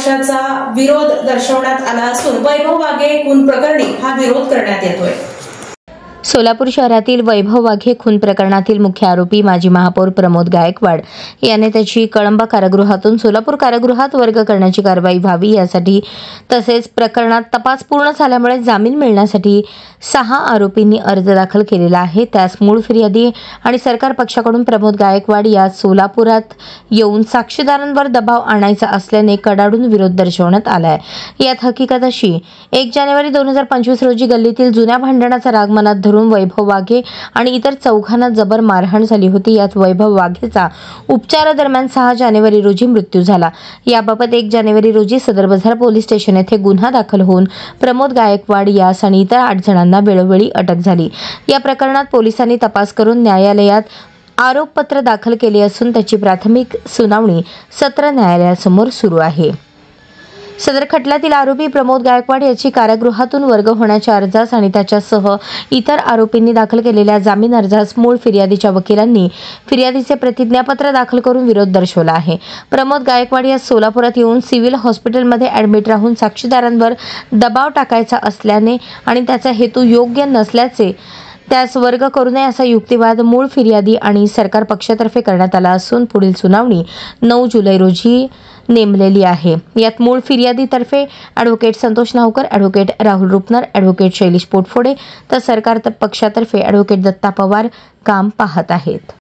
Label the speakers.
Speaker 1: पक्षाचा विरोध दर्शवण्यात आला असून वैभव वाघे खून प्रकरणी हा विरोध करण्यात येतोय।
Speaker 2: सोलापूर शहरातील वैभव वाघे खून प्रकरणातील मुख्य आरोपी माजी महापौर प्रमोद गायकवाड याने त्याची कळंब कारागृहातून सोलापूर कारागृहात वर्ग करण्याची कारवाई व्हावी यासाठी तसेच प्रकरणात तपास पूर्ण झाल्यामुळे जामीन मिळण्यासाठी 6 आरोपींनी अर्ज दाखल केलेला आहे। त्यास मूळ फिर्यादी आणि सरकार पक्षाकडून प्रमोद गायकवाड या सोलापुरात येऊन साक्षीदारांवर दबाव आणायचा असल्याने कडाडून विरोध दर्शवण्यात आला आहे। यात हकीकत अशी 1 जानेवारी 2025 रोजी गल्लीतील जुन्या भांडणाचा राग मनात धरून वैभव वाघे आणि इतर 4 जबर मारहाण झाली होती। यात वैभव वाघेचा उपचारादरम्यान 6 जानेवारी रोजी मृत्यू झाला। याबाबत 1 जानेवारी रोजी सदर बाजार पोलीस स्टेशन येथे गुन्हा दाखल होऊन प्रमोद गायकवाड यास आणि इतर 8 जणांना वेळोवेळी अटक झाली। या प्रकरणात पोलिसांनी तपास करून न्यायालयात आरोपपत्र दाखल केले असून त्याची प्राथमिक सुनावणी सत्र न्यायालयासमोर सुरू आहे। सदर खटल्यातील आरोपी प्रमोद गायकवाड याची कारागृहातून वर्ग होण्याच्या अर्जास आणि त्याच्यासह इतर आरोपींनी दाखल केलेल्या जामीन अर्जास मूळ फिर्यादीच्या वकिलांनी फिर्यादीचे प्रतिज्ञापत्र दाखल करून विरोध दर्शवला आहे। प्रमोद गायकवाड या सोलापुरात येऊन सिव्हिल हॉस्पिटलमध्ये ॲडमिट राहून साक्षीदारांवर दबाव टाकायचा असल्याने आणि त्याचा हेतू योग्य नसल्याचे त्यास वर्ग करू नये असा युक्तिवाद मूळ फिर्यादी आणि सरकार पक्षातर्फे करण्यात आला असून पुढील सुनावणी 9 जुलै रोजी नेमलेली आहे। यात मूळ फिर्यादीतर्फे advocate Santosh Navkar, advocate Rahul Rupnar, advocate Shailesh Potphode तर सरकार पक्षातर्फे ॲडव्होकेट दत्ता पवार काम पाहत आहेत।